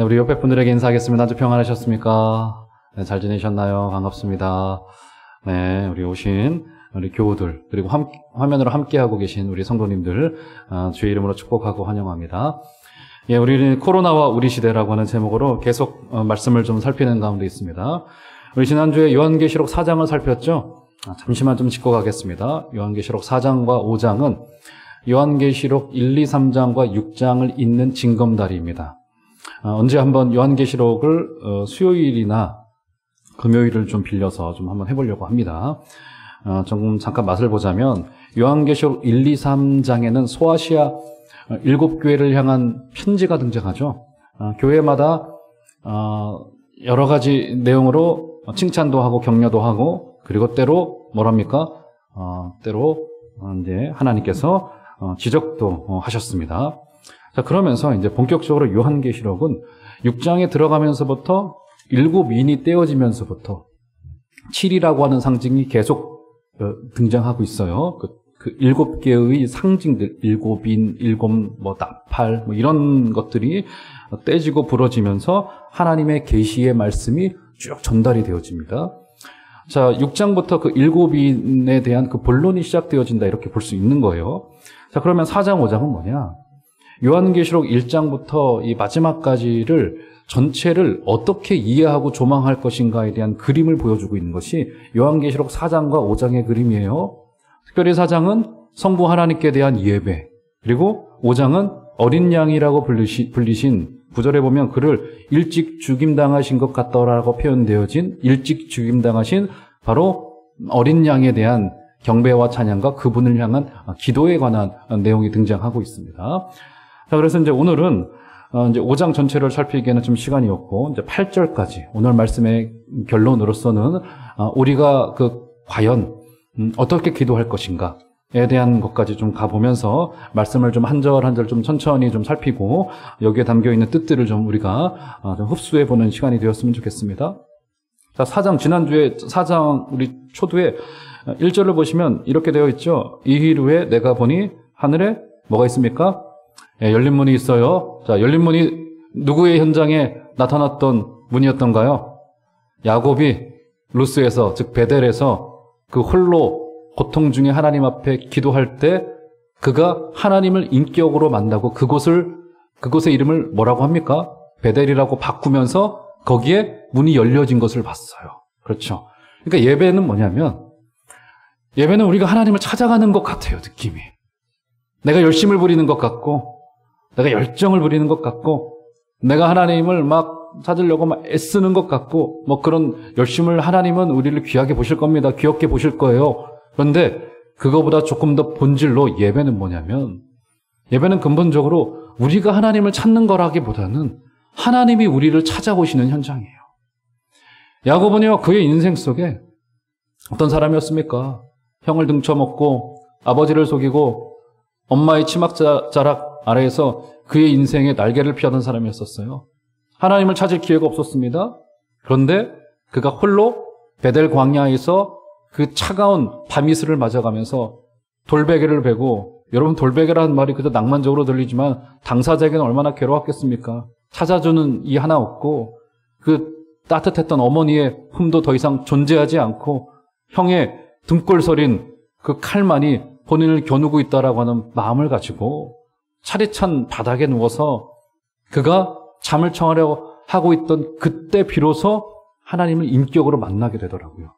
우리 옆에 분들에게 인사하겠습니다. 아주 평안하셨습니까? 네, 잘 지내셨나요? 반갑습니다. 네, 우리 오신 우리 교우들, 그리고 화면으로 함께하고 계신 우리 성도님들, 주의 이름으로 축복하고 환영합니다. 예, 우리는 코로나와 우리 시대라고 하는 제목으로 계속 말씀을 좀 살피는 가운데 있습니다. 우리 지난주에 요한계시록 4장을 살폈죠? 잠시만 좀 짚고 가겠습니다. 요한계시록 4장과 5장은 요한계시록 1, 2, 3장과 6장을 잇는 징검다리입니다. 언제 한번 요한계시록을 수요일이나 금요일을 좀 빌려서 좀 한번 해보려고 합니다. 잠깐 맛을 보자면 요한계시록 1, 2, 3장에는 소아시아 7교회를 향한 편지가 등장하죠. 교회마다 여러 가지 내용으로 칭찬도 하고 격려도 하고, 그리고 때로 뭐랍니까? 때로 이제 하나님께서 지적도 하셨습니다. 자, 그러면서 이제 본격적으로 요한계시록은 6장에 들어가면서부터 7인이 떼어지면서부터 7이라고 하는 상징이 계속 등장하고 있어요. 그 7개의 상징들, 7인, 7 나팔 이런 것들이 떼지고 부러지면서 하나님의 계시의 말씀이 쭉 전달이 되어집니다. 자, 6장부터 그 7인에 대한 그 본론이 시작되어진다, 이렇게 볼 수 있는 거예요. 자, 그러면 4장, 5장은 뭐냐? 요한계시록 1장부터 이 마지막까지를 전체를 어떻게 이해하고 조망할 것인가에 대한 그림을 보여주고 있는 것이 요한계시록 4장과 5장의 그림이에요. 특별히 4장은 성부 하나님께 대한 예배, 그리고 5장은 어린 양이라고 불리신, 9절에 보면 그를 일찍 죽임당하신 것 같더라고 표현되어진 일찍 죽임당하신 바로 어린 양에 대한 경배와 찬양과 그분을 향한 기도에 관한 내용이 등장하고 있습니다. 자, 그래서 이제 오늘은 이제 5장 전체를 살피기에는 좀 시간이 없고, 이제 8절까지 오늘 말씀의 결론으로서는 우리가 과연 어떻게 기도할 것인가에 대한 것까지 좀 가보면서 말씀을 좀 한 절 한 절 좀 천천히 좀 살피고, 여기에 담겨 있는 뜻들을 좀 우리가 좀 흡수해 보는 시간이 되었으면 좋겠습니다. 자, 4장, 지난주에 4장 우리 초두에 1절을 보시면 이렇게 되어 있죠. 이힐 후에 내가 보니 하늘에 뭐가 있습니까? 예, 열린 문이 있어요. 자, 열린 문이 누구의 현장에 나타났던 문이었던가요? 야곱이 루스에서, 즉 베델에서 그 홀로 고통 중에 하나님 앞에 기도할 때 그가 하나님을 인격으로 만나고 그곳의 이름을 뭐라고 합니까? 베델이라고 바꾸면서 거기에 문이 열려진 것을 봤어요. 그렇죠. 그러니까 예배는 뭐냐면, 예배는 우리가 하나님을 찾아가는 것 같아요, 느낌이. 내가 열심을 부리는 것 같고, 내가 열정을 부리는 것 같고, 내가 하나님을 막 찾으려고 막 애쓰는 것 같고, 그런 열심을 하나님은 우리를 귀하게 보실 겁니다. 귀엽게 보실 거예요. 그런데 그거보다 조금 더 본질로 예배는 뭐냐면, 예배는 근본적으로 우리가 하나님을 찾는 거라기보다는 하나님이 우리를 찾아오시는 현장이에요. 야곱은요, 그의 인생 속에 어떤 사람이었습니까? 형을 등쳐먹고 아버지를 속이고 엄마의 치맛자락 아래에서 그의 인생에 날개를 펴던 사람이었었어요. 하나님을 찾을 기회가 없었습니다. 그런데 그가 홀로 베델 광야에서 그 차가운 밤이슬을 맞아가면서 돌베개를 베고, 여러분 돌베개라는 말이 그저 낭만적으로 들리지만 당사자에게는 얼마나 괴로웠겠습니까? 찾아주는 이 하나 없고, 그 따뜻했던 어머니의 품도 더 이상 존재하지 않고, 형의 등골 서린 그 칼만이 본인을 겨누고 있다라고 하는 마음을 가지고 차디찬 바닥에 누워서 그가 잠을 청하려고 하고 있던 그때 비로소 하나님을 인격으로 만나게 되더라고요.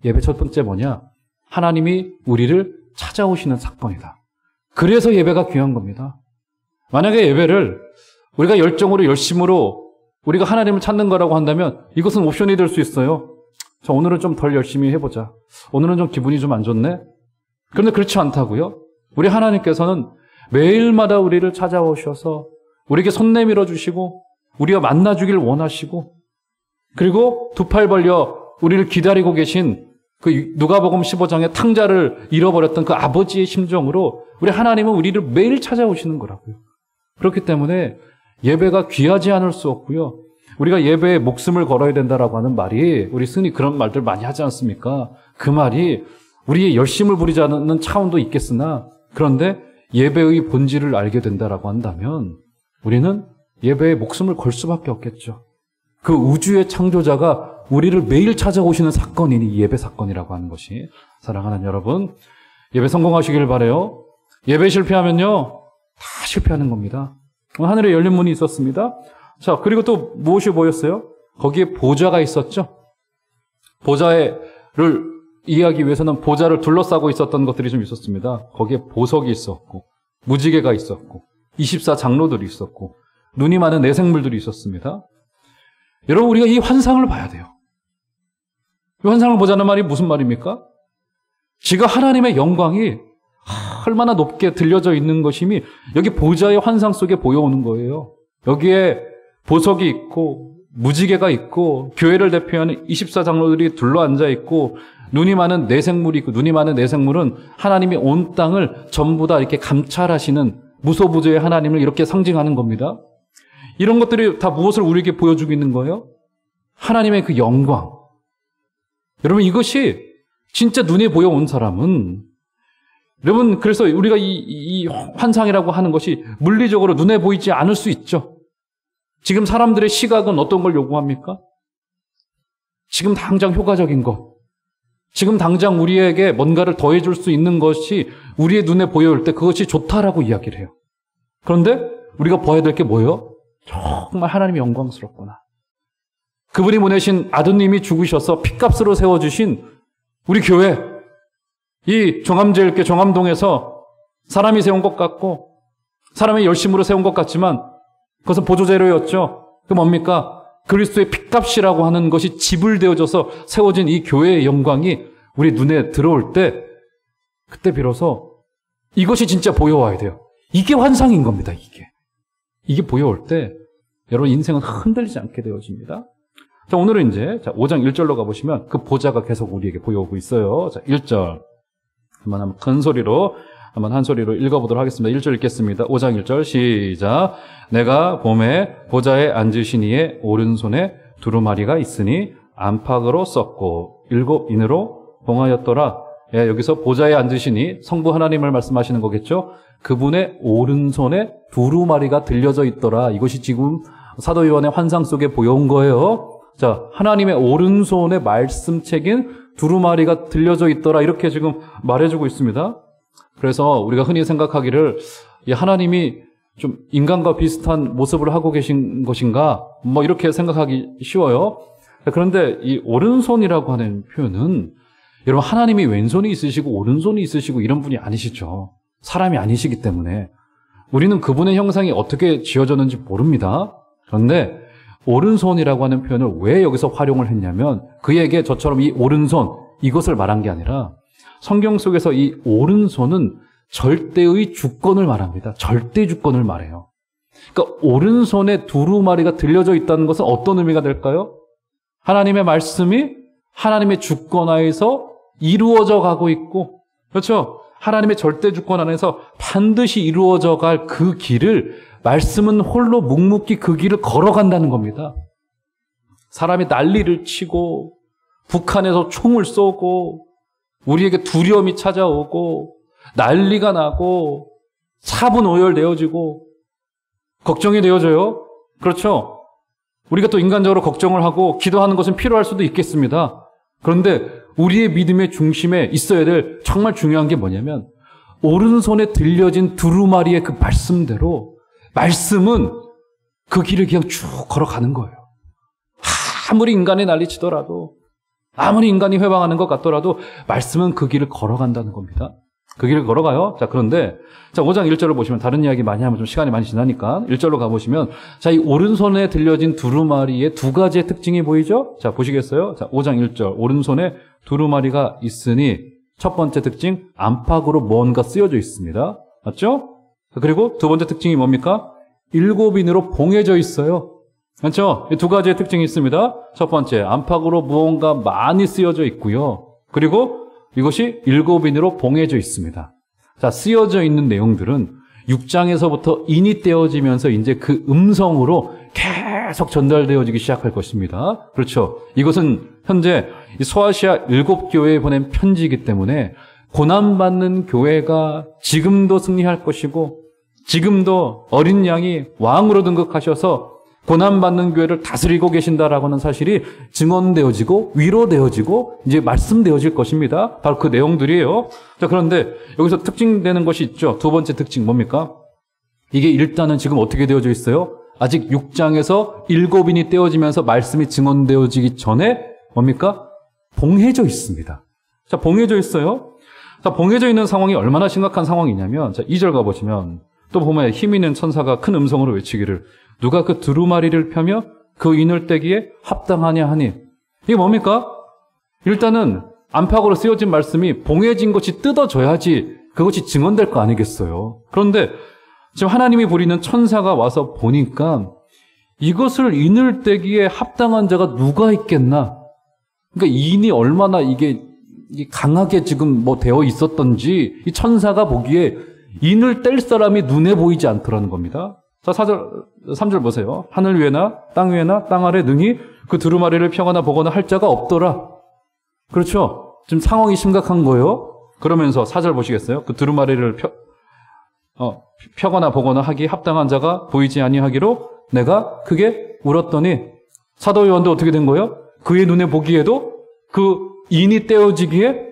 예배 첫 번째 뭐냐? 하나님이 우리를 찾아오시는 사건이다. 그래서 예배가 귀한 겁니다. 만약에 예배를 우리가 열정으로 열심으로 우리가 하나님을 찾는 거라고 한다면 이것은 옵션이 될 수 있어요. 자, 오늘은 좀 덜 열심히 해보자. 오늘은 좀 기분이 좀 안 좋네. 그런데 그렇지 않다고요. 우리 하나님께서는 매일마다 우리를 찾아오셔서 우리에게 손 내밀어 주시고 우리와 만나주길 원하시고, 그리고 두 팔 벌려 우리를 기다리고 계신 그 누가복음 15장의 탕자를 잃어버렸던 그 아버지의 심정으로 우리 하나님은 우리를 매일 찾아오시는 거라고요. 그렇기 때문에 예배가 귀하지 않을 수 없고요. 우리가 예배에 목숨을 걸어야 된다라고 하는 말이, 우리 스님 그런 말들 많이 하지 않습니까? 그 말이 우리의 열심을 부리자는 차원도 있겠으나, 그런데 예배의 본질을 알게 된다라고 한다면 우리는 예배에 목숨을 걸 수밖에 없겠죠. 그 우주의 창조자가 우리를 매일 찾아오시는 사건이니 이 예배 사건이라고 하는 것이. 사랑하는 여러분, 예배 성공하시길 바라요. 예배 실패하면요, 다 실패하는 겁니다. 하늘에 열린 문이 있었습니다. 자, 그리고 또 무엇이 보였어요? 거기에 보좌가 있었죠. 보좌를 이해하기 위해서는 보좌를 둘러싸고 있었던 것들이 좀 있었습니다. 거기에 보석이 있었고, 무지개가 있었고, 24장로들이 있었고, 눈이 많은 내생물들이 있었습니다. 여러분, 우리가 이 환상을 봐야 돼요. 이 환상을 보자는 말이 무슨 말입니까? 지가 하나님의 영광이 얼마나 높게 들려져 있는 것임이 여기 보좌의 환상 속에 보여오는 거예요. 여기에 보석이 있고 무지개가 있고 교회를 대표하는 24장로들이 둘러앉아 있고 눈이 많은 내생물이 있고, 눈이 많은 내생물은 하나님이 온 땅을 전부 다 이렇게 감찰하시는 무소부재의 하나님을 이렇게 상징하는 겁니다. 이런 것들이 다 무엇을 우리에게 보여주고 있는 거예요? 하나님의 그 영광. 여러분, 이것이 진짜 눈에 보여온 사람은, 여러분, 그래서 우리가 이 환상이라고 하는 것이 물리적으로 눈에 보이지 않을 수 있죠. 지금 사람들의 시각은 어떤 걸 요구합니까? 지금 당장 효과적인 것, 지금 당장 우리에게 뭔가를 더해줄 수 있는 것이 우리의 눈에 보여올 때 그것이 좋다라고 이야기를 해요. 그런데 우리가 봐야 될 게 뭐예요? 정말 하나님이 영광스럽구나. 그분이 보내신 아드님이 죽으셔서 핏값으로 세워주신 우리 교회, 이 종암제일교회 종암동에서 사람이 세운 것 같고 사람의 열심으로 세운 것 같지만 그것은 보조재료였죠. 그 뭡니까? 그리스도의 핏값이라고 하는 것이 지불되어져서 세워진 이 교회의 영광이 우리 눈에 들어올 때, 그때 비로소 이것이 진짜 보여와야 돼요. 이게 환상인 겁니다. 이게 보여올 때 여러분 인생은 흔들리지 않게 되어집니다. 자, 오늘은 이제 5장 1절로 가보시면 그 보좌가 계속 우리에게 보여오고 있어요. 자, 1절 한번 큰 소리로 한 소리로 읽어보도록 하겠습니다. 1절 읽겠습니다. 5장 1절 시작. 내가 봄에 보좌에 앉으신 이의 오른손에 두루마리가 있으니 안팎으로 썼고 7 인으로 봉하였더라. 예, 여기서 보좌에 앉으시니 성부 하나님을 말씀하시는 거겠죠. 그분의 오른손에 두루마리가 들려져 있더라. 이것이 지금 사도 요한의 환상 속에 보여온 거예요. 자, 하나님의 오른손에 말씀책인 두루마리가 들려져 있더라. 이렇게 지금 말해주고 있습니다. 그래서 우리가 흔히 생각하기를 이 하나님이 좀 인간과 비슷한 모습을 하고 계신 것인가? 뭐 이렇게 생각하기 쉬워요. 그런데 이 오른손이라고 하는 표현은 여러분 하나님이 왼손이 있으시고 오른손이 있으시고 이런 분이 아니시죠. 사람이 아니시기 때문에 우리는 그분의 형상이 어떻게 지어졌는지 모릅니다. 그런데 오른손이라고 하는 표현을 왜 여기서 활용을 했냐면 그에게 저처럼 이 오른손 이것을 말한 게 아니라 성경 속에서 이 오른손은 절대의 주권을 말합니다. 절대 주권을 말해요. 그러니까 오른손에 두루마리가 들려져 있다는 것은 어떤 의미가 될까요? 하나님의 말씀이 하나님의 주권 하에서 이루어져 가고 있고, 그렇죠? 하나님의 절대 주권 안에서 반드시 이루어져 갈 그 길을 말씀은 홀로 묵묵히 그 길을 걸어간다는 겁니다. 사람이 난리를 치고 북한에서 총을 쏘고 우리에게 두려움이 찾아오고 난리가 나고 차분오열되어지고 걱정이 되어져요. 그렇죠? 우리가 또 인간적으로 걱정을 하고 기도하는 것은 필요할 수도 있겠습니다. 그런데 우리의 믿음의 중심에 있어야 될 정말 중요한 게 뭐냐면 오른손에 들려진 두루마리의 그 말씀대로 말씀은 그 길을 그냥 쭉 걸어가는 거예요. 아무리 인간이 난리치더라도 아무리 인간이 회방하는 것 같더라도 말씀은 그 길을 걸어간다는 겁니다. 그 길을 걸어가요. 자, 그런데 5장 1절을 보시면 다른 이야기 많이 하면 좀 시간이 많이 지나니까 1절로 가보시면 자, 이 오른손에 들려진 두루마리의 두 가지의 특징이 보이죠? 자, 보시겠어요? 자, 5장 1절 오른손에 두루마리가 있으니 첫 번째 특징 안팎으로 뭔가 쓰여져 있습니다. 맞죠? 그리고 두 번째 특징이 뭡니까? 7인으로 봉해져 있어요. 그렇죠? 이 두 가지의 특징이 있습니다. 첫 번째, 안팎으로 무언가 많이 쓰여져 있고요. 그리고 이것이 7인으로 봉해져 있습니다. 자, 쓰여져 있는 내용들은 6장에서부터 인이 떼어지면서 이제 그 음성으로 계속 전달되어지기 시작할 것입니다. 그렇죠? 이것은 현재 소아시아 7교회에 보낸 편지이기 때문에 고난받는 교회가 지금도 승리할 것이고 지금도 어린 양이 왕으로 등극하셔서 고난받는 교회를 다스리고 계신다라고 하는 사실이 증언되어지고 위로되어지고 이제 말씀되어질 것입니다. 바로 그 내용들이에요. 자, 그런데 여기서 특징되는 것이 있죠. 두 번째 특징 뭡니까? 이게 일단은 지금 어떻게 되어져 있어요? 아직 6장에서 7인이 떼어지면서 말씀이 증언되어지기 전에 뭡니까? 봉해져 있습니다. 자, 봉해져 있어요. 자, 봉해져 있는 상황이 얼마나 심각한 상황이냐면, 자, 2절 가보시면, 또 보면 힘 있는 천사가 큰 음성으로 외치기를, 누가 그 두루마리를 펴며 그 인을 떼기에 합당하냐 하니. 이게 뭡니까? 일단은 안팎으로 쓰여진 말씀이 봉해진 것이 뜯어져야지 그것이 증언될 거 아니겠어요. 그런데 지금 하나님이 부리는 천사가 와서 보니까 이것을 인을 떼기에 합당한 자가 누가 있겠나? 그러니까 인이 얼마나 이게 강하게 지금 뭐 되어 있었던지 이 천사가 보기에 인을 뗄 사람이 눈에 보이지 않더라는 겁니다. 자, 3절 보세요. 하늘 위에나 땅 위에나 땅 아래 능히 그 두루마리를 펴거나 보거나 할 자가 없더라. 그렇죠? 지금 상황이 심각한 거예요. 그러면서 4절 보시겠어요? 그 두루마리를 펴거나 보거나 하기 합당한 자가 보이지 아니하기로 내가 크게 울었더니 사도 요한도 어떻게 된 거예요? 그의 눈에 보기에도 그 인이 떼어지기에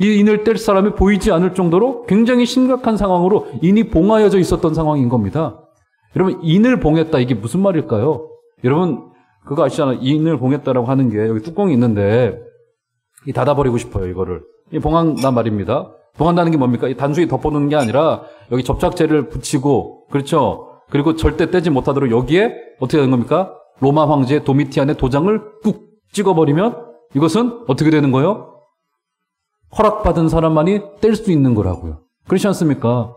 이 인을 뗄 사람이 보이지 않을 정도로 굉장히 심각한 상황으로 인이 봉하여져 있었던 상황인 겁니다. 여러분, 인을 봉했다, 이게 무슨 말일까요? 여러분, 그거 아시잖아요. 인을 봉했다라고 하는 게 여기 뚜껑이 있는데 이 닫아버리고 싶어요, 이거를. 이 봉한단 말입니다. 봉한다는 게 뭡니까? 이 단순히 덮어놓는 게 아니라 여기 접착제를 붙이고, 그렇죠? 그리고 절대 떼지 못하도록 여기에 어떻게 되는 겁니까? 로마 황제 도미티안의 도장을 꾹 찍어버리면 이것은 어떻게 되는 거예요? 허락받은 사람만이 뗄 수 있는 거라고요. 그렇지 않습니까?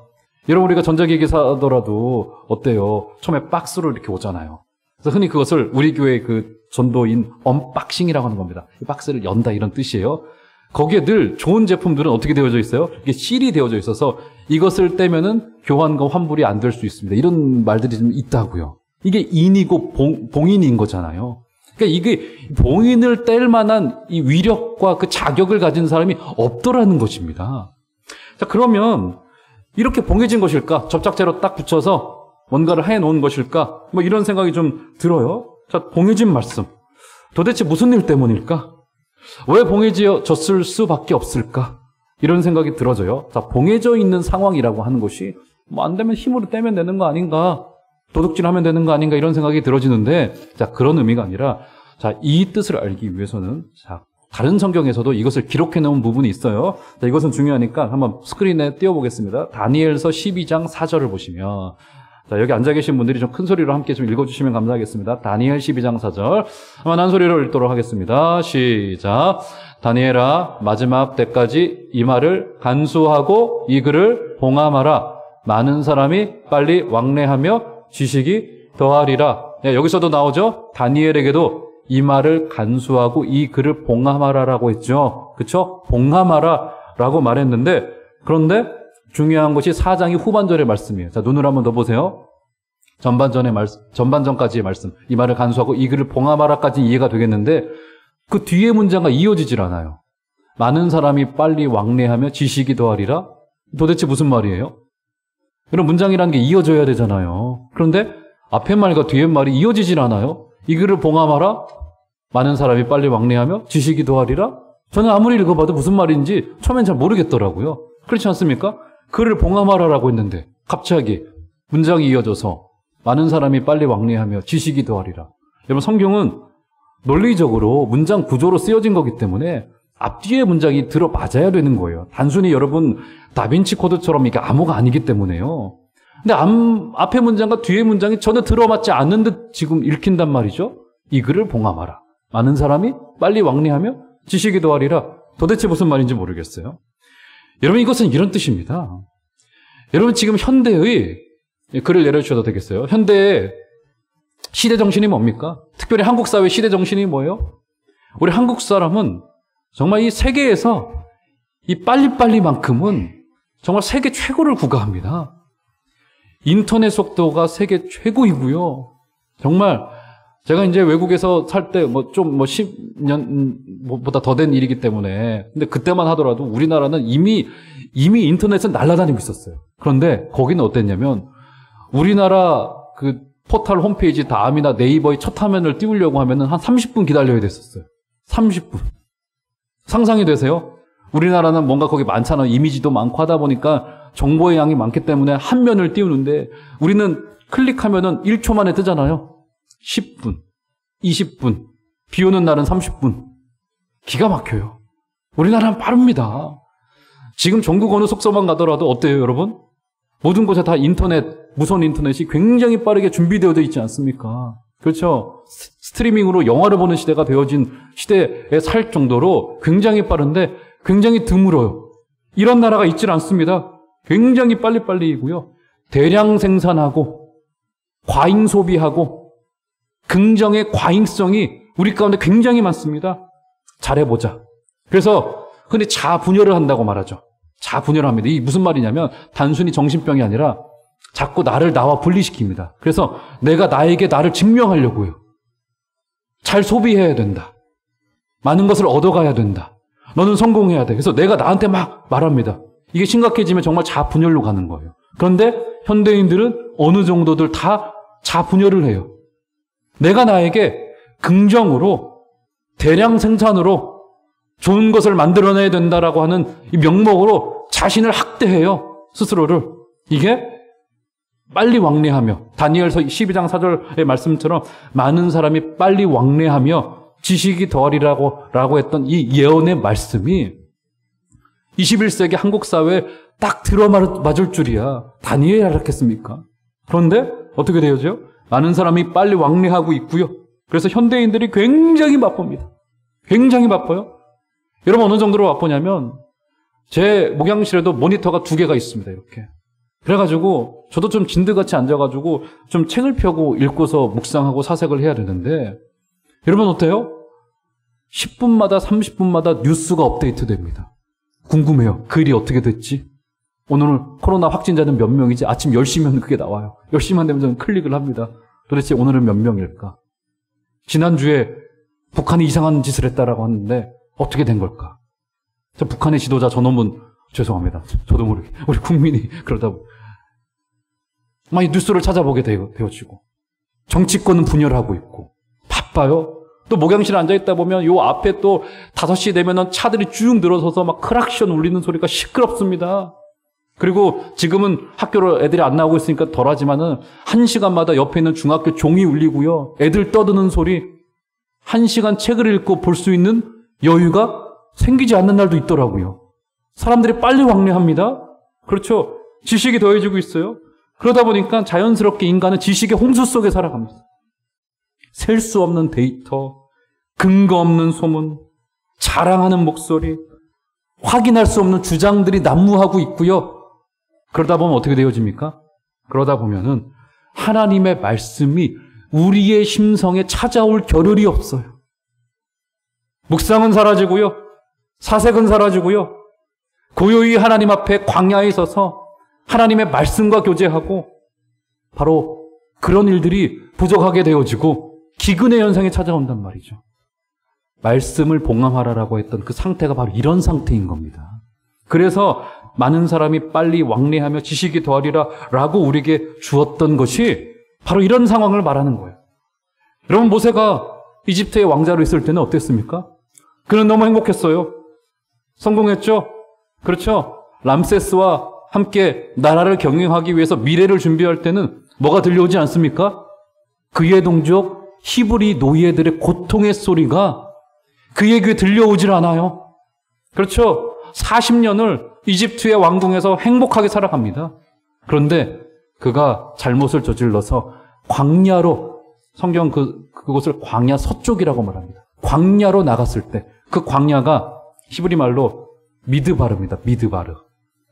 여러분, 우리가 전자기기 사더라도 어때요? 처음에 박스로 이렇게 오잖아요. 그래서 흔히 그것을 우리 교회 그 전도인 언박싱이라고 하는 겁니다. 이 박스를 연다 이런 뜻이에요. 거기에 늘 좋은 제품들은 어떻게 되어져 있어요? 이게 실이 되어져 있어서 이것을 떼면은 교환과 환불이 안 될 수 있습니다. 이런 말들이 좀 있다고요. 이게 인이고 봉인인 거잖아요. 그러니까 이게 봉인을 뗄 만한 이 위력과 그 자격을 가진 사람이 없더라는 것입니다. 자, 그러면 이렇게 봉해진 것일까? 접착제로 딱 붙여서 뭔가를 해놓은 것일까? 뭐 이런 생각이 좀 들어요. 자, 봉해진 말씀. 도대체 무슨 일 때문일까? 왜 봉해졌을 수밖에 없을까? 이런 생각이 들어져요. 자, 봉해져 있는 상황이라고 하는 것이 뭐 안 되면 힘으로 떼면 되는 거 아닌가? 도둑질하면 되는 거 아닌가? 이런 생각이 들어지는데, 자, 그런 의미가 아니라, 자, 이 뜻을 알기 위해서는, 자, 다른 성경에서도 이것을 기록해 놓은 부분이 있어요. 자, 이것은 중요하니까 한번 스크린에 띄워보겠습니다. 다니엘서 12장 4절을 보시면, 자, 여기 앉아 계신 분들이 좀 큰 소리로 함께 좀 읽어주시면 감사하겠습니다. 다니엘 12장 4절. 한번 한 소리로 읽도록 하겠습니다. 시작. 다니엘아, 마지막 때까지 이 말을 간수하고 이 글을 봉함하라. 많은 사람이 빨리 왕래하며 지식이 더하리라. 네, 여기서도 나오죠? 다니엘에게도 이 말을 간수하고 이 글을 봉함하라라고 했죠. 그렇죠? 봉함하라라고 말했는데, 그런데 중요한 것이 4장의 후반절의 말씀이에요. 자, 눈을 한번 더 보세요. 전반전까지의 말씀. 이 말을 간수하고 이 글을 봉함하라까지 이해가 되겠는데 그 뒤에 문장과 이어지질 않아요. 많은 사람이 빨리 왕래하며 지식이 더하리라. 도대체 무슨 말이에요? 이런 문장이라는 게 이어져야 되잖아요. 그런데 앞에 말과 뒤에 말이 이어지질 않아요. 이 글을 봉함하라. 많은 사람이 빨리 왕래하며 지식이 더하리라. 저는 아무리 읽어봐도 무슨 말인지 처음엔 잘 모르겠더라고요. 그렇지 않습니까? 글을 봉함하라라고 했는데 갑자기 문장이 이어져서 많은 사람이 빨리 왕래하며 지식이 더하리라. 여러분, 성경은 논리적으로 문장 구조로 쓰여진 거기 때문에 앞뒤의 문장이 들어맞아야 되는 거예요. 단순히 여러분 다빈치 코드처럼 이게 암호가 아니기 때문에요. 근데 앞의 문장과 뒤의 문장이 전혀 들어맞지 않는 듯 지금 읽힌단 말이죠. 이 글을 봉함하라. 많은 사람이 빨리 왕래하며 지식이 더하리라. 도대체 무슨 말인지 모르겠어요. 여러분, 이것은 이런 뜻입니다. 여러분, 지금 현대의 글을 내려주셔도 되겠어요. 현대의 시대 정신이 뭡니까? 특별히 한국 사회 시대 정신이 뭐예요? 우리 한국 사람은 정말 이 세계에서 이 빨리빨리만큼은 정말 세계 최고를 구가합니다. 인터넷 속도가 세계 최고이고요. 정말 제가 이제 외국에서 살 때 뭐 10년보다 더 된 일이기 때문에 근데 그때만 하더라도 우리나라는 이미 이미 인터넷은 날아다니고 있었어요. 그런데 거기는 어땠냐면 우리나라 그 포털 홈페이지 다음이나 네이버의 첫 화면을 띄우려고 하면은 한 30분 기다려야 됐었어요. 30분. 상상이 되세요? 우리나라는 뭔가 거기 많잖아요. 이미지도 많고 하다 보니까 정보의 양이 많기 때문에 한 면을 띄우는데 우리는 클릭하면은 1초 만에 뜨잖아요. 10분, 20분, 비 오는 날은 30분. 기가 막혀요. 우리나라는 빠릅니다. 지금 전국 어느 숙소만 가더라도 어때요, 여러분? 모든 곳에 다 인터넷, 무선 인터넷이 굉장히 빠르게 준비되어 있지 않습니까? 그렇죠? 스트리밍으로 영화를 보는 시대가 되어진 시대에 살 정도로 굉장히 빠른데 굉장히 드물어요. 이런 나라가 있질 않습니다. 굉장히 빨리빨리이고요. 대량 생산하고 과잉 소비하고 긍정의 과잉성이 우리 가운데 굉장히 많습니다. 잘해보자. 그래서 흔히 자분열을 한다고 말하죠. 자분열을 합니다. 이게 무슨 말이냐면 단순히 정신병이 아니라 자꾸 나를 나와 분리시킵니다. 그래서 내가 나에게 나를 증명하려고 해요. 잘 소비해야 된다. 많은 것을 얻어가야 된다. 너는 성공해야 돼. 그래서 내가 나한테 막 말합니다. 이게 심각해지면 정말 자분열로 가는 거예요. 그런데 현대인들은 어느 정도들 다 자분열을 해요. 내가 나에게 긍정으로 대량 생산으로 좋은 것을 만들어내야 된다라고 하는 이 명목으로 자신을 학대해요. 스스로를. 이게 빨리 왕래하며 다니엘서 12장 4절의 말씀처럼 많은 사람이 빨리 왕래하며 지식이 더하리라고 했던 이 예언의 말씀이 21세기 한국 사회에 딱 들어맞을 줄이야. 다니엘이 알았겠습니까? 그런데 어떻게 되어죠? 많은 사람이 빨리 왕래하고 있고요. 그래서 현대인들이 굉장히 바쁩니다. 굉장히 바빠요. 여러분 어느 정도로 바쁘냐면 제 목양실에도 모니터가 2개가 있습니다. 이렇게. 그래가지고 저도 좀 진드같이 앉아가지고 좀 책을 펴고 읽고서 묵상하고 사색을 해야 되는데 여러분 어때요? 10분마다 30분마다 뉴스가 업데이트됩니다. 궁금해요. 그 일이 어떻게 됐지? 오늘 코로나 확진자는 몇 명이지? 아침 10시면 그게 나와요. 10시만 되면 저는 클릭을 합니다. 도대체 오늘은 몇 명일까? 지난주에 북한이 이상한 짓을 했다라고 하는데 어떻게 된 걸까? 저 북한의 지도자 저놈은 죄송합니다. 저도 모르게 우리 국민이 그러다 많이 뉴스를 찾아보게 되어지고 정치권은 분열하고 있고 바빠요. 또 목양실에 앉아있다 보면 요 앞에 또 5시 되면은 차들이 쭉 늘어서서 막 크락션 울리는 소리가 시끄럽습니다. 그리고 지금은 학교로 애들이 안 나오고 있으니까 덜하지만은 1시간마다 옆에 있는 중학교 종이 울리고요. 애들 떠드는 소리 1시간 책을 읽고 볼 수 있는 여유가 생기지 않는 날도 있더라고요. 사람들이 빨리 왕래합니다. 그렇죠. 지식이 더해지고 있어요. 그러다 보니까 자연스럽게 인간은 지식의 홍수 속에 살아갑니다. 셀 수 없는 데이터, 근거 없는 소문, 자랑하는 목소리, 확인할 수 없는 주장들이 난무하고 있고요. 그러다 보면 어떻게 되어집니까? 그러다 보면은 하나님의 말씀이 우리의 심성에 찾아올 겨를이 없어요. 묵상은 사라지고요. 사색은 사라지고요. 고요히 하나님 앞에 광야에 서서 하나님의 말씀과 교제하고 바로 그런 일들이 부족하게 되어지고 기근의 현상이 찾아온단 말이죠. 말씀을 봉함하라라고 했던 그 상태가 바로 이런 상태인 겁니다. 그래서 많은 사람이 빨리 왕래하며 지식이 더하리라 라고 우리에게 주었던 것이 바로 이런 상황을 말하는 거예요. 여러분 모세가 이집트의 왕자로 있을 때는 어땠습니까? 그는 너무 행복했어요. 성공했죠? 그렇죠? 람세스와 함께 나라를 경영하기 위해서 미래를 준비할 때는 뭐가 들려오지 않습니까? 그의 동족 히브리 노예들의 고통의 소리가 그의 귀에 들려오질 않아요. 그렇죠? 40년을 이집트의 왕궁에서 행복하게 살아갑니다. 그런데 그가 잘못을 저질러서 광야로, 성경 그곳을 광야 서쪽이라고 말합니다. 광야로 나갔을 때 그 광야가 히브리 말로 미드바르입니다. 미드바르.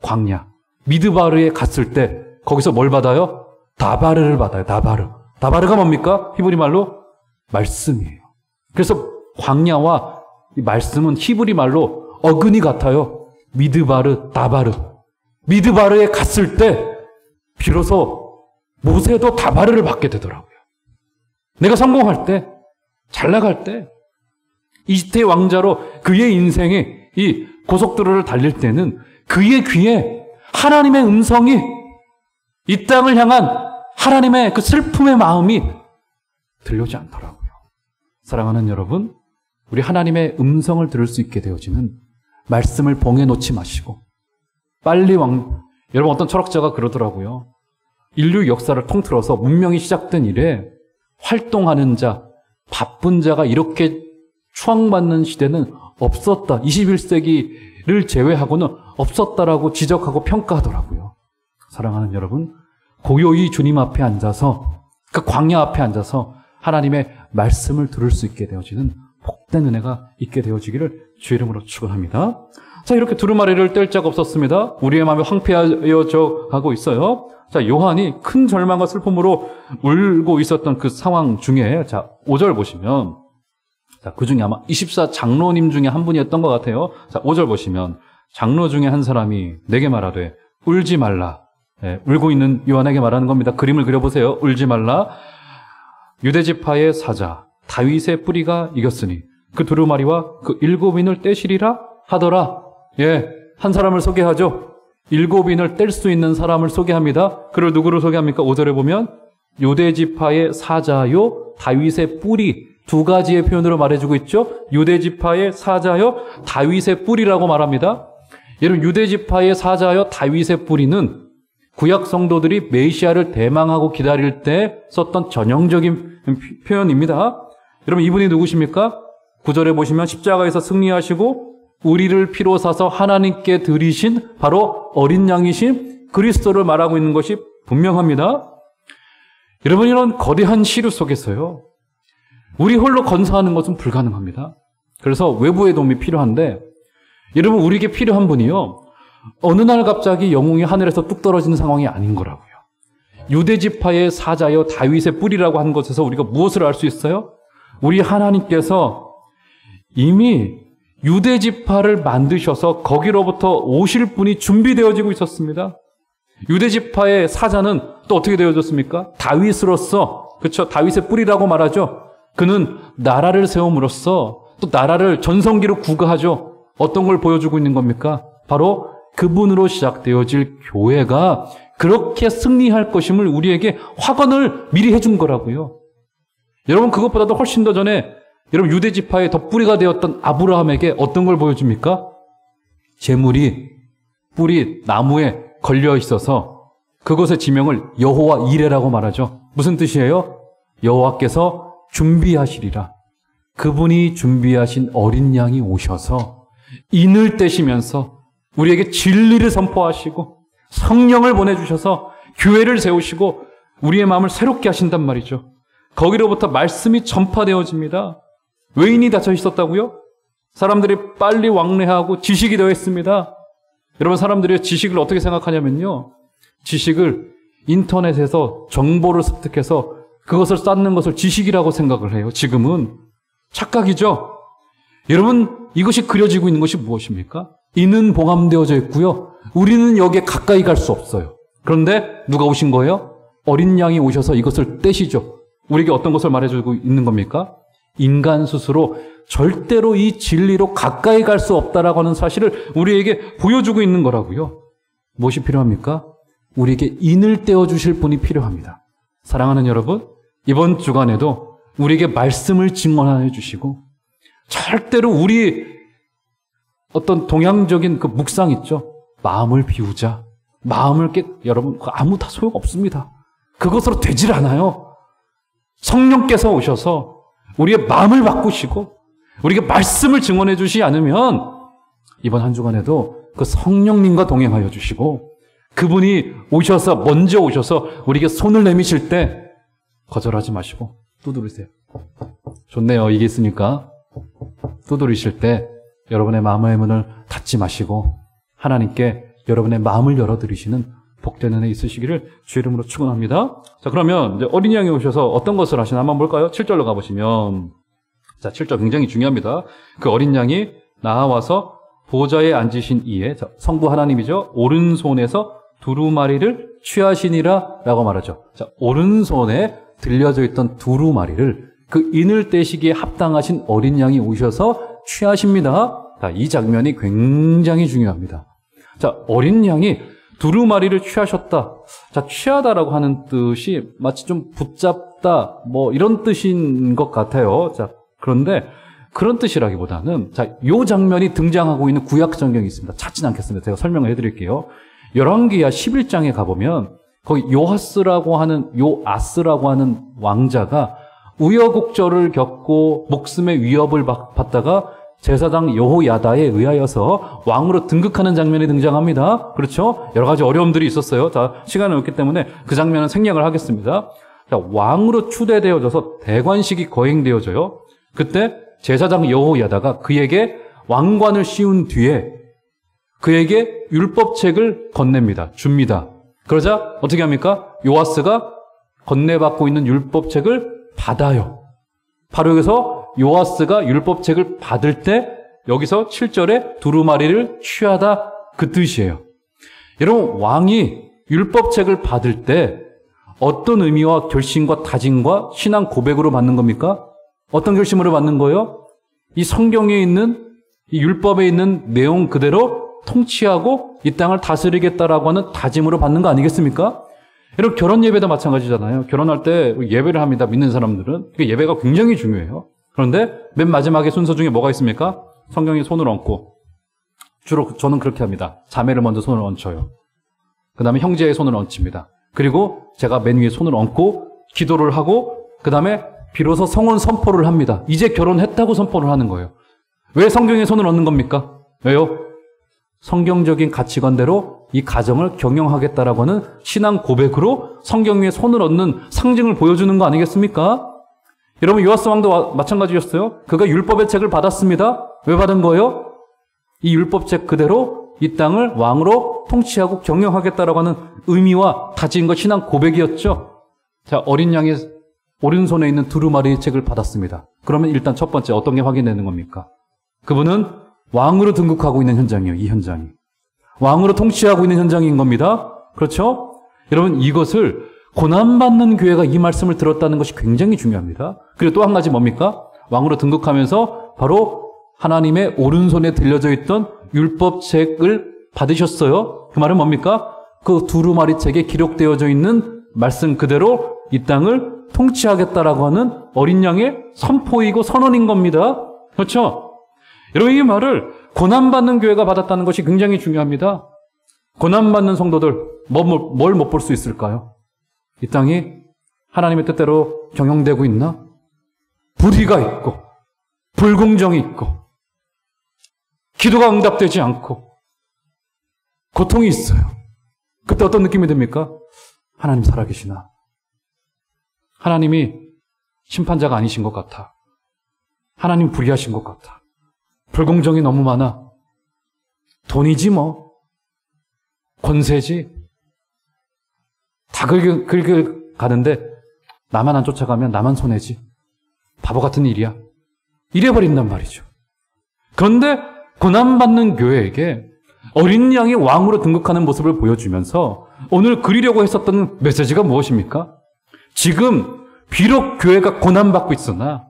광야. 미드바르에 갔을 때 거기서 뭘 받아요? 다바르를 받아요. 다바르. 다바르가 뭡니까? 히브리 말로 말씀이에요. 그래서 광야와 이 말씀은 히브리 말로 어근이 같아요. 미드바르, 다바르. 미드바르에 갔을 때 비로소 모세도 다바르를 받게 되더라고요. 내가 성공할 때, 잘 나갈 때 이집트의 왕자로 그의 인생에 이 고속도로를 달릴 때는 그의 귀에 하나님의 음성이 이 땅을 향한 하나님의 그 슬픔의 마음이 들려오지 않더라고요. 사랑하는 여러분, 우리 하나님의 음성을 들을 수 있게 되어지는 말씀을 봉해 놓지 마시고 여러분 어떤 철학자가 그러더라고요. 인류 역사를 통틀어서 문명이 시작된 이래 활동하는 자, 바쁜 자가 이렇게 추앙받는 시대는 없었다. 21세기를 제외하고는 없었다라고 지적하고 평가하더라고요. 사랑하는 여러분, 고요히 주님 앞에 앉아서 그 광야 앞에 앉아서 하나님의 말씀을 들을 수 있게 되어지는 복된 은혜가 있게 되어지기를 주의 이름으로 축원합니다. 자, 이렇게 두루마리를 뗄 자가 없었습니다. 우리의 마음이 황폐하여져 가고 있어요. 자, 요한이 큰 절망과 슬픔으로 울고 있었던 그 상황 중에, 자, 5절 보시면, 자, 그 중에 아마 24 장로님 중에 한 분이었던 것 같아요. 자, 5절 보시면, 장로 중에 한 사람이 내게 말하되, 울지 말라. 네, 울고 있는 요한에게 말하는 겁니다. 그림을 그려보세요. 울지 말라. 유대지파의 사자, 다윗의 뿌리가 이겼으니, 그 두루마리와 그 7인을 떼시리라 하더라. 예, 한 사람을 소개하죠. 7인을 뗄 수 있는 사람을 소개합니다. 그를 누구를 소개합니까? 5절에 보면 유대지파의 사자요 다윗의 뿌리, 두 가지의 표현으로 말해주고 있죠. 유대지파의 사자요 다윗의 뿌리라고 말합니다. 여러분, 유대지파의 사자요 다윗의 뿌리는 구약 성도들이 메시아를 대망하고 기다릴 때 썼던 전형적인 표현입니다. 여러분, 이분이 누구십니까? 9절에 보시면 십자가에서 승리하시고 우리를 피로 사서 하나님께 드리신 바로 어린 양이신 그리스도를 말하고 있는 것이 분명합니다. 여러분, 이런 거대한 시류 속에서요, 우리 홀로 건사하는 것은 불가능합니다. 그래서 외부의 도움이 필요한데, 여러분, 우리에게 필요한 분이요, 어느 날 갑자기 영웅이 하늘에서 뚝 떨어지는 상황이 아닌 거라고요. 유대지파의 사자여 다윗의 뿌리라고 한 것에서 우리가 무엇을 알 수 있어요? 우리 하나님께서 이미 유대지파를 만드셔서 거기로부터 오실 분이 준비되어지고 있었습니다. 유대지파의 사자는 또 어떻게 되어졌습니까? 다윗으로서, 그렇죠? 다윗의 뿌리라고 말하죠. 그는 나라를 세움으로써 또 나라를 전성기로 구가하죠. 어떤 걸 보여주고 있는 겁니까? 바로 그분으로 시작되어질 교회가 그렇게 승리할 것임을 우리에게 확언을 미리 해준 거라고요. 여러분, 그것보다도 훨씬 더 전에 여러분, 유대지파의 덧뿌리가 되었던 아브라함에게 어떤 걸 보여줍니까? 재물이 뿌리 나무에 걸려 있어서 그것의 지명을 여호와 이레라고 말하죠. 무슨 뜻이에요? 여호와께서 준비하시리라. 그분이 준비하신 어린 양이 오셔서 인을 떼시면서 우리에게 진리를 선포하시고 성령을 보내주셔서 교회를 세우시고 우리의 마음을 새롭게 하신단 말이죠. 거기로부터 말씀이 전파되어집니다. 외인이 닫혀 있었다고요? 사람들이 빨리 왕래하고 지식이 더했습니다. 여러분, 사람들이 지식을 어떻게 생각하냐면요, 지식을 인터넷에서 정보를 습득해서 그것을 쌓는 것을 지식이라고 생각을 해요. 지금은 착각이죠. 여러분, 이것이 그려지고 있는 것이 무엇입니까? 이는 봉함되어져 있고요, 우리는 여기에 가까이 갈 수 없어요. 그런데 누가 오신 거예요? 어린 양이 오셔서 이것을 떼시죠. 우리에게 어떤 것을 말해주고 있는 겁니까? 인간 스스로 절대로 이 진리로 가까이 갈 수 없다라고 하는 사실을 우리에게 보여주고 있는 거라고요. 무엇이 필요합니까? 우리에게 인을 떼어주실 분이 필요합니다. 사랑하는 여러분, 이번 주간에도 우리에게 말씀을 증언하여 주시고, 절대로 우리 어떤 동양적인 그 묵상 있죠. 마음을 비우자. 여러분, 아무 다 소용없습니다. 그것으로 되질 않아요. 성령께서 오셔서 우리의 마음을 바꾸시고 우리에게 말씀을 증언해 주시지 않으면 이번 한 주간에도 그 성령님과 동행하여 주시고 그분이 먼저 오셔서 우리에게 손을 내미실 때 거절하지 마시고 두드리세요. 좋네요. 이게 있으니까. 두드리실 때 여러분의 마음의 문을 닫지 마시고 하나님께 여러분의 마음을 열어드리시는 복된 은혜 있으시기를 주의 이름으로 축원합니다. 자, 그러면 이제 어린 양이 오셔서 어떤 것을 하시나 한번 볼까요? 7절로 가보시면, 자, 7절 굉장히 중요합니다. 그 어린 양이 나와서 보좌에 앉으신 이에, 자, 성부 하나님이죠. 오른손에서 두루마리를 취하시니라 라고 말하죠. 자, 오른손에 들려져 있던 두루마리를 그 인을 떼시기에 합당하신 어린 양이 오셔서 취하십니다. 자, 이 장면이 굉장히 중요합니다. 자, 어린 양이 두루마리를 취하셨다. 자, 취하다라고 하는 뜻이 마치 좀 붙잡다, 뭐 이런 뜻인 것 같아요. 자, 그런데 그런 뜻이라기보다는 자, 요 장면이 등장하고 있는 구약 성경이 있습니다. 찾진 않겠습니다. 제가 설명을 해드릴게요. 열왕기야 11장에 가보면 거기 요아스라고 하는 왕자가 우여곡절을 겪고 목숨의 위협을 받다가 제사장 여호야다에 의하여서 왕으로 등극하는 장면이 등장합니다. 그렇죠? 여러 가지 어려움들이 있었어요. 자, 시간이 없기 때문에 그 장면은 생략을 하겠습니다. 자, 왕으로 추대되어져서 대관식이 거행되어져요. 그때 제사장 여호야다가 그에게 왕관을 씌운 뒤에 그에게 율법책을 건넵니다. 줍니다. 그러자 어떻게 합니까? 요아스가 건네받고 있는 율법책을 받아요. 바로 여기서 요아스가 율법책을 받을 때 여기서 7절에 두루마리를 취하다 그 뜻이에요. 여러분, 왕이 율법책을 받을 때 어떤 의미와 결심과 다짐과 신앙 고백으로 받는 겁니까? 어떤 결심으로 받는 거예요? 이 성경에 있는 이 율법에 있는 내용 그대로 통치하고 이 땅을 다스리겠다라고 하는 다짐으로 받는 거 아니겠습니까? 여러분, 결혼 예배도 마찬가지잖아요. 결혼할 때 예배를 합니다. 믿는 사람들은. 예배가 굉장히 중요해요. 그런데 맨 마지막에 순서 중에 뭐가 있습니까? 성경에 손을 얹고, 주로 저는 그렇게 합니다. 자매를 먼저 손을 얹혀요. 그 다음에 형제의 손을 얹힙니다. 그리고 제가 맨 위에 손을 얹고 기도를 하고 그 다음에 비로소 성혼 선포를 합니다. 이제 결혼했다고 선포를 하는 거예요. 왜 성경에 손을 얹는 겁니까? 왜요? 성경적인 가치관대로 이 가정을 경영하겠다라고 하는 신앙 고백으로 성경 위에 손을 얹는 상징을 보여주는 거 아니겠습니까? 여러분, 요아스 왕도 마찬가지였어요. 그가 율법의 책을 받았습니다. 왜 받은 거예요? 이 율법책 그대로 이 땅을 왕으로 통치하고 경영하겠다라고 하는 의미와 다짐과 신앙 고백이었죠. 자, 어린 양의 오른손에 있는 두루마리의 책을 받았습니다. 그러면 일단 첫 번째 어떤 게 확인되는 겁니까? 그분은 왕으로 등극하고 있는 현장이에요. 이 현장이. 왕으로 통치하고 있는 현장인 겁니다. 그렇죠? 여러분, 이것을 고난받는 교회가 이 말씀을 들었다는 것이 굉장히 중요합니다. 그리고 또 한 가지 뭡니까? 왕으로 등극하면서 바로 하나님의 오른손에 들려져 있던 율법책을 받으셨어요. 그 말은 뭡니까? 그 두루마리 책에 기록되어져 있는 말씀 그대로 이 땅을 통치하겠다라고 하는 어린 양의 선포이고 선언인 겁니다. 그렇죠? 여러분, 이 말을 고난받는 교회가 받았다는 것이 굉장히 중요합니다. 고난받는 성도들 뭘 못 볼 수 있을까요? 이 땅이 하나님의 뜻대로 경영되고 있나? 불의가 있고 불공정이 있고 기도가 응답되지 않고 고통이 있어요. 그때 어떤 느낌이 듭니까? 하나님 살아계시나? 하나님이 심판자가 아니신 것 같아. 하나님 불의하신 것 같아. 불공정이 너무 많아. 돈이지 뭐. 권세지. 다 가는데 나만 안 쫓아가면 나만 손해지. 바보 같은 일이야. 이래버린단 말이죠. 그런데 고난받는 교회에게 어린 양이 왕으로 등극하는 모습을 보여주면서 오늘 그리려고 했었던 메시지가 무엇입니까? 지금 비록 교회가 고난받고 있으나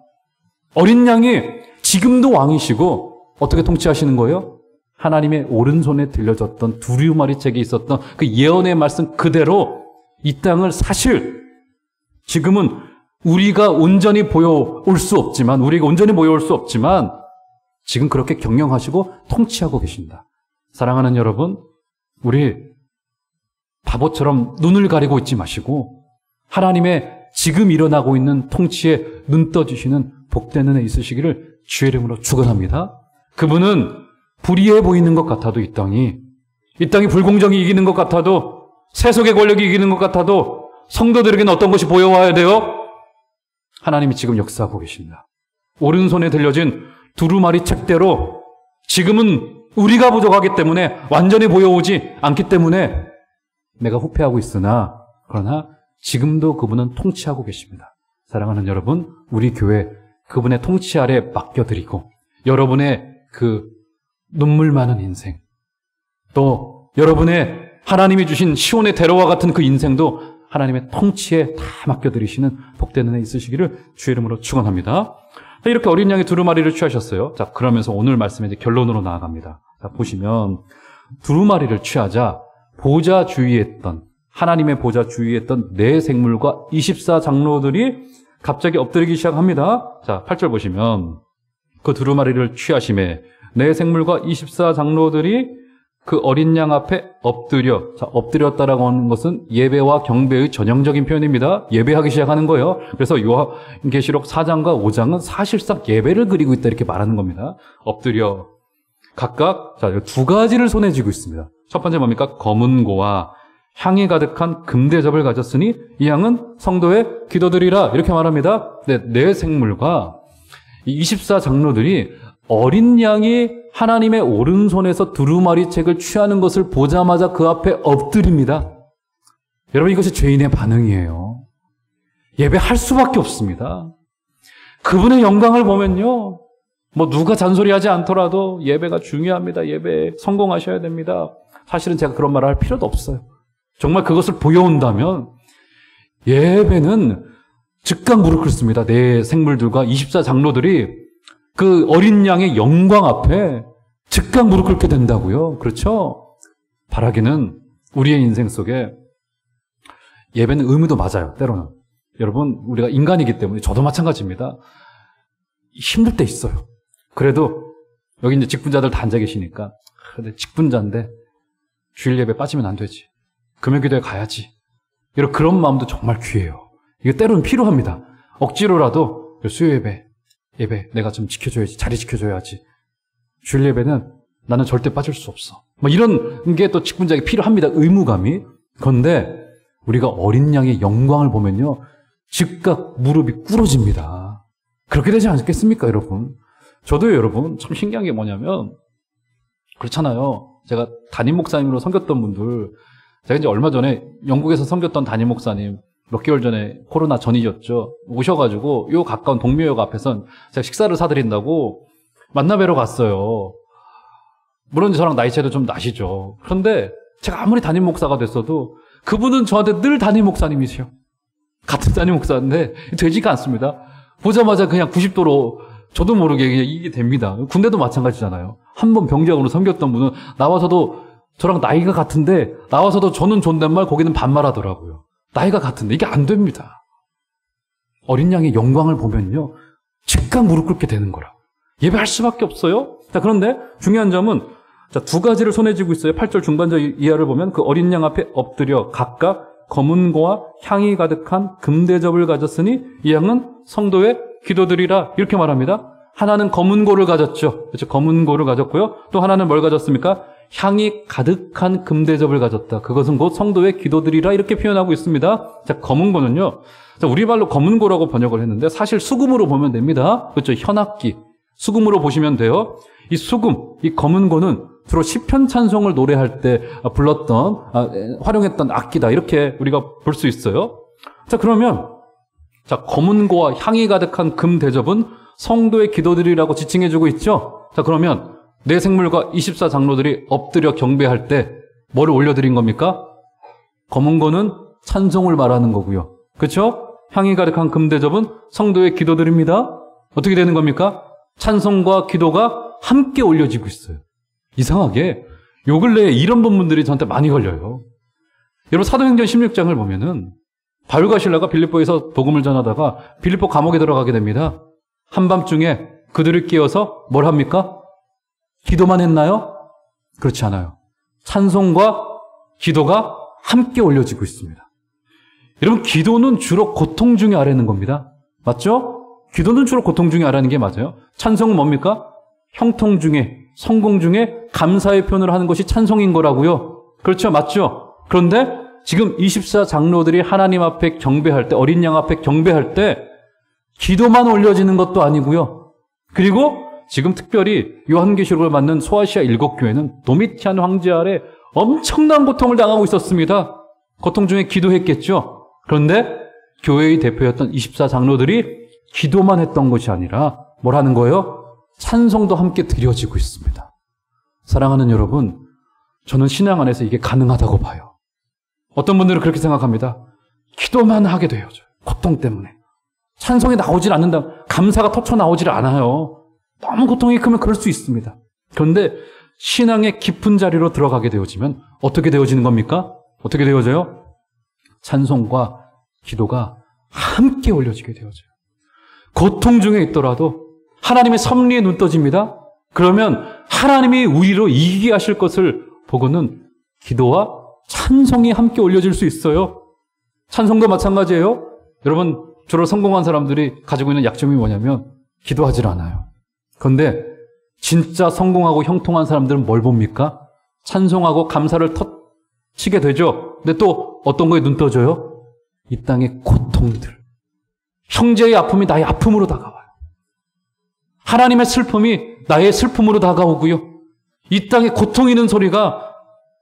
어린 양이 지금도 왕이시고 어떻게 통치하시는 거예요? 하나님의 오른손에 들려졌던 두루마리 책에 있었던 그 예언의 말씀 그대로 이 땅을 사실 지금은 우리가 온전히 보여올 수 없지만 지금 그렇게 경영하시고 통치하고 계신다. 사랑하는 여러분, 우리 바보처럼 눈을 가리고 있지 마시고 하나님의 지금 일어나고 있는 통치에 눈 떠주시는 복된 은혜 있으시기를 주의 이름으로 축원합니다. 그분은 불의해 보이는 것 같아도 이 땅이 불공정이 이기는 것 같아도 세속의 권력이 이기는 것 같아도 성도들에게는 어떤 것이 보여와야 돼요? 하나님이 지금 역사하고 계십니다. 오른손에 들려진 두루마리 책대로 지금은 우리가 부족하기 때문에 완전히 보여오지 않기 때문에 내가 후퇴하고 있으나 그러나 지금도 그분은 통치하고 계십니다. 사랑하는 여러분, 우리 교회 그분의 통치 아래 맡겨드리고 여러분의 그 눈물 많은 인생 또 여러분의 하나님이 주신 시온의 대로와 같은 그 인생도 하나님의 통치에 다 맡겨드리시는 복된 은혜 있으시기를 주의 이름으로 축원합니다. 이렇게 어린 양의 두루마리를 취하셨어요. 자, 그러면서 오늘 말씀에 이제 결론으로 나아갑니다. 자, 보시면 두루마리를 취하자 보좌 주위했던 하나님의 보좌 주위했던 네 생물과 24장로들이 갑자기 엎드리기 시작합니다. 자, 8절 보시면 그 두루마리를 취하심에 네 생물과 24장로들이 그 어린 양 앞에 엎드려. 자, 엎드렸다라고 하는 것은 예배와 경배의 전형적인 표현입니다. 예배하기 시작하는 거예요. 그래서 요한계시록 4장과 5장은 사실상 예배를 그리고 있다 이렇게 말하는 겁니다. 엎드려. 각각 자, 두 가지를 손에 쥐고 있습니다. 첫 번째 뭡니까? 검은 고와 향이 가득한 금대접을 가졌으니 이 양은 성도의 기도드리라 이렇게 말합니다. 네 생물과 24장로들이 어린 양이 하나님의 오른손에서 두루마리 책을 취하는 것을 보자마자 그 앞에 엎드립니다. 여러분, 이것이 죄인의 반응이에요. 예배할 수밖에 없습니다. 그분의 영광을 보면요, 뭐 누가 잔소리하지 않더라도 예배가 중요합니다. 예배에 성공하셔야 됩니다. 사실은 제가 그런 말을 할 필요도 없어요. 정말 그것을 보여온다면 예배는 즉각 무릎 꿇습니다. 네 생물들과 24장로들이 그 어린 양의 영광 앞에 즉각 무릎 꿇게 된다고요. 그렇죠? 바라기는 우리의 인생 속에 예배는 의무도 맞아요. 때로는. 여러분, 우리가 인간이기 때문에 저도 마찬가지입니다. 힘들 때 있어요. 그래도 여기 이제 직분자들 다 앉아 계시니까 근데 직분자인데 주일 예배 빠지면 안 되지. 금요기도에 가야지. 이런 그런 마음도 정말 귀해요. 이게 때로는 필요합니다. 억지로라도 수요 예배 내가 좀 지켜줘야지. 자리 지켜줘야지. 주일 예배는 나는 절대 빠질 수 없어. 뭐 이런 게 또 직분자에게 필요합니다. 의무감이. 그런데 우리가 어린 양의 영광을 보면요, 즉각 무릎이 꿇어집니다. 그렇게 되지 않겠습니까, 여러분? 저도요, 여러분, 참 신기한 게 뭐냐면 그렇잖아요. 제가 담임 목사님으로 섬겼던 분들, 제가 이제 얼마 전에 영국에서 섬겼던 담임 목사님 몇 개월 전에 코로나 전이었죠. 오셔가지고 요 가까운 동묘역 앞에선 제가 식사를 사드린다고 만나뵈러 갔어요. 물론 저랑 나이 차이도 좀 나시죠. 그런데 제가 아무리 담임 목사가 됐어도 그분은 저한테 늘 담임 목사님이세요. 같은 담임 목사인데 되지가 않습니다. 보자마자 그냥 90도로 저도 모르게 그냥 이게 됩니다. 군대도 마찬가지잖아요. 한 번 병장으로 섬겼던 분은 나와서도 저랑 나이가 같은데 나와서도 저는 존댓말 거기는 반말하더라고요. 나이가 같은데 이게 안 됩니다. 어린 양의 영광을 보면요, 즉각 무릎 꿇게 되는 거라. 예배할 수밖에 없어요. 자, 그런데 중요한 점은 자, 두 가지를 손에 쥐고 있어요. 8절 중반절 이하를 보면 그 어린 양 앞에 엎드려 각각 검은 고와 향이 가득한 금대접을 가졌으니 이 양은 성도의 기도드리라 이렇게 말합니다. 하나는 검은 고를 가졌죠. 그렇죠? 검은 고를 가졌고요. 또 하나는 뭘 가졌습니까? 향이 가득한 금대접을 가졌다. 그것은 곧 성도의 기도드리라 이렇게 표현하고 있습니다. 자, 검은 고는요, 자, 우리 말로 검은 고라고 번역을 했는데 사실 수금으로 보면 됩니다. 그렇죠? 현악기. 수금으로 보시면 돼요. 이 수금, 이 검은 고는 주로 시편 찬송을 노래할 때 불렀던, 활용했던 악기다. 이렇게 우리가 볼 수 있어요. 자, 그러면, 자, 검은 고와 향이 가득한 금 대접은 성도의 기도드리라고 지칭해주고 있죠? 자, 그러면 네 생물과 24장로들이 엎드려 경배할 때 뭐를 올려드린 겁니까? 검은 고는 찬송을 말하는 거고요. 그렇죠? 향이 가득한 금 대접은 성도의 기도드립니다. 어떻게 되는 겁니까? 찬송과 기도가 함께 올려지고 있어요. 이상하게 요 근래에 이런 본문들이 저한테 많이 걸려요. 여러분, 사도행전 16장을 보면은 바울과 실라가 빌립보에서 복음을 전하다가 빌립보 감옥에 들어가게 됩니다. 한밤중에 그들을 깨워서 뭘 합니까? 기도만 했나요? 그렇지 않아요. 찬송과 기도가 함께 올려지고 있습니다. 여러분, 기도는 주로 고통 중에 아뢰는 겁니다. 맞죠? 기도는 주로 고통 중에 아뢰는 게 맞아요. 찬송은 뭡니까? 형통 중에, 성공 중에 감사의 표현을 하는 것이 찬송인 거라고요. 그렇죠? 맞죠? 그런데 지금 24장로들이 하나님 앞에 경배할 때, 어린 양 앞에 경배할 때 기도만 올려지는 것도 아니고요. 그리고 지금 특별히 요한계시록을 맡는 소아시아 7교회는 도미티안 황제 아래 엄청난 고통을 당하고 있었습니다. 고통 중에 기도했겠죠. 그런데 교회의 대표였던 24장로들이 기도만 했던 것이 아니라 뭘 하는 거예요? 찬송도 함께 드려지고 있습니다. 사랑하는 여러분, 저는 신앙 안에서 이게 가능하다고 봐요. 어떤 분들은 그렇게 생각합니다. 기도만 하게 돼요. 고통 때문에. 찬송이 나오질 않는다. 감사가 터쳐 나오질 않아요. 너무 고통이 크면 그럴 수 있습니다. 그런데 신앙의 깊은 자리로 들어가게 되어지면 어떻게 되어지는 겁니까? 어떻게 되어져요? 찬송과 기도가 함께 올려지게 되어져요. 고통 중에 있더라도 하나님의 섭리에 눈 떠집니다. 그러면 하나님이 우리로 이기게 하실 것을 보고는 기도와 찬송이 함께 올려질 수 있어요. 찬송도 마찬가지예요. 여러분, 주로 성공한 사람들이 가지고 있는 약점이 뭐냐면 기도하질 않아요. 그런데 진짜 성공하고 형통한 사람들은 뭘 봅니까? 찬송하고 감사를 터치게 되죠. 근데 또 어떤 거에 눈 떠져요? 이 땅의 고통들. 형제의 아픔이 나의 아픔으로 다가와요. 하나님의 슬픔이 나의 슬픔으로 다가오고요. 이 땅에 고통 있는 소리가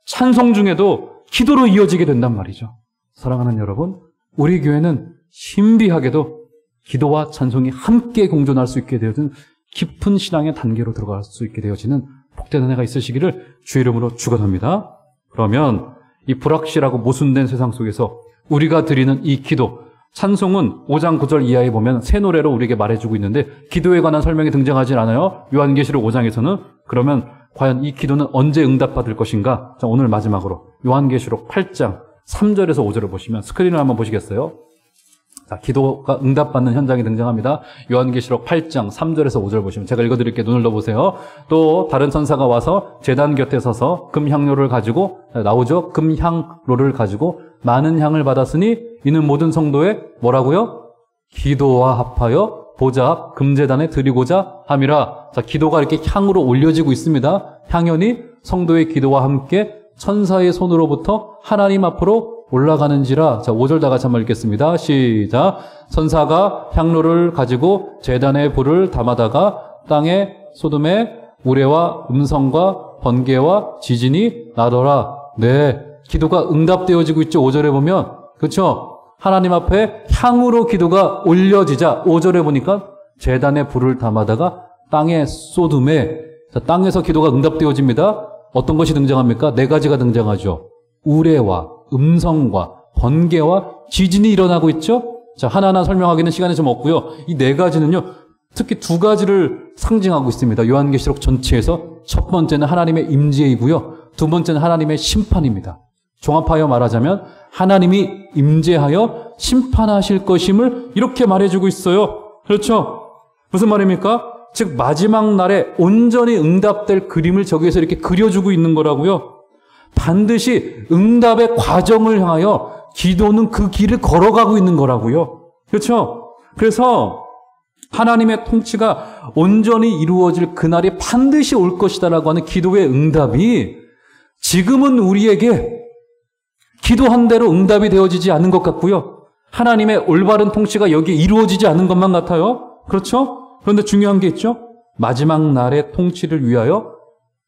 찬송 중에도 기도로 이어지게 된단 말이죠. 사랑하는 여러분, 우리 교회는 신비하게도 기도와 찬송이 함께 공존할 수 있게 되어진 깊은 신앙의 단계로 들어갈 수 있게 되어지는 복된 은혜가 있으시기를 주의 이름으로 축원합니다. 그러면 이 불확실하고 모순된 세상 속에서 우리가 드리는 이 기도, 찬송은 5장 9절 이하에 보면 새 노래로 우리에게 말해주고 있는데 기도에 관한 설명이 등장하지 않아요. 요한계시록 5장에서는. 그러면 과연 이 기도는 언제 응답받을 것인가? 자, 오늘 마지막으로 요한계시록 8장 3절에서 5절을 보시면 스크린을 한번 보시겠어요? 자, 기도가 응답받는 현장이 등장합니다. 요한계시록 8장 3절에서 5절 보시면 제가 읽어드릴게요. 눈을 넣어보세요. 또 다른 천사가 와서 제단 곁에 서서 금향로를 가지고 나오죠. 금향로를 가지고 많은 향을 받았으니 이는 모든 성도의 뭐라고요? 기도와 합하여 보좌 앞 금제단에 드리고자 함이라. 자, 기도가 이렇게 향으로 올려지고 있습니다. 향연이 성도의 기도와 함께 천사의 손으로부터 하나님 앞으로 올라가는지라. 자, 5절 다 같이 한번 읽겠습니다. 시작. 천사가 향로를 가지고 제단에 불을 담아다가 땅에 소돔에 우레와 음성과 번개와 지진이 나더라. 네, 기도가 응답되어지고 있죠. 5절에 보면. 그렇죠? 하나님 앞에 향으로 기도가 올려지자 5절에 보니까 제단에 불을 담아다가 땅에 소돔에, 자, 땅에서 기도가 응답되어집니다. 어떤 것이 등장합니까? 4가지가 등장하죠. 우레와 음성과 번개와 지진이 일어나고 있죠. 자, 하나하나 설명하기는 시간이 좀 없고요. 이 4가지는요, 특히 2가지를 상징하고 있습니다. 요한계시록 전체에서 첫 번째는 하나님의 임재이고요, 두 번째는 하나님의 심판입니다. 종합하여 말하자면 하나님이 임재하여 심판하실 것임을 이렇게 말해주고 있어요. 그렇죠? 무슨 말입니까? 즉 마지막 날에 온전히 응답될 그림을 저기에서 이렇게 그려주고 있는 거라고요. 반드시 응답의 과정을 향하여 기도는 그 길을 걸어가고 있는 거라고요. 그렇죠? 그래서 하나님의 통치가 온전히 이루어질 그날이 반드시 올 것이다라고 하는 기도의 응답이 지금은 우리에게 기도한 대로 응답이 되어지지 않은 것 같고요. 하나님의 올바른 통치가 여기에 이루어지지 않은 것만 같아요. 그렇죠? 그런데 중요한 게 있죠. 마지막 날의 통치를 위하여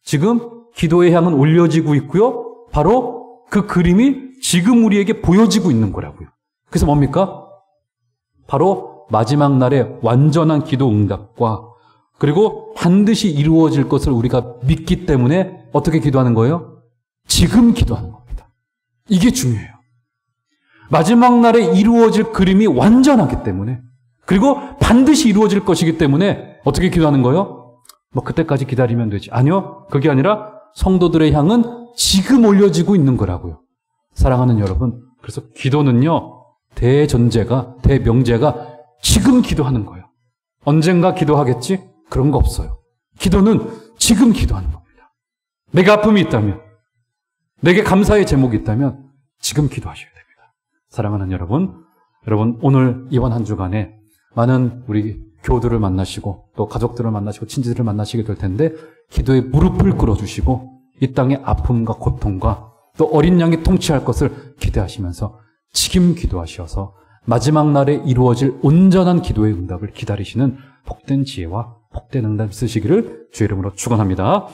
지금 기도의 향은 올려지고 있고요. 바로 그 그림이 지금 우리에게 보여지고 있는 거라고요. 그래서 뭡니까? 바로 마지막 날의 완전한 기도 응답과 그리고 반드시 이루어질 것을 우리가 믿기 때문에 어떻게 기도하는 거예요? 지금 기도하는 겁니다. 이게 중요해요. 마지막 날에 이루어질 그림이 완전하기 때문에 그리고 반드시 이루어질 것이기 때문에 어떻게 기도하는 거예요? 뭐 그때까지 기다리면 되지. 아니요. 그게 아니라 성도들의 향은 지금 올려지고 있는 거라고요. 사랑하는 여러분, 그래서 기도는요, 대전제가, 대명제가 지금 기도하는 거예요. 언젠가 기도하겠지? 그런 거 없어요. 기도는 지금 기도하는 겁니다. 내가 아픔이 있다면, 내게 감사의 제목이 있다면 지금 기도하셔야 됩니다. 사랑하는 여러분 오늘 이번 한 주간에 많은 우리 교우들을 만나시고 또 가족들을 만나시고 친지들을 만나시게 될 텐데 기도에 무릎을 꿇어주시고 이 땅의 아픔과 고통과 또 어린 양이 통치할 것을 기대하시면서 지금 기도하셔서 마지막 날에 이루어질 온전한 기도의 응답을 기다리시는 복된 지혜와 복된 응답 있으시기를 주의 이름으로 축원합니다.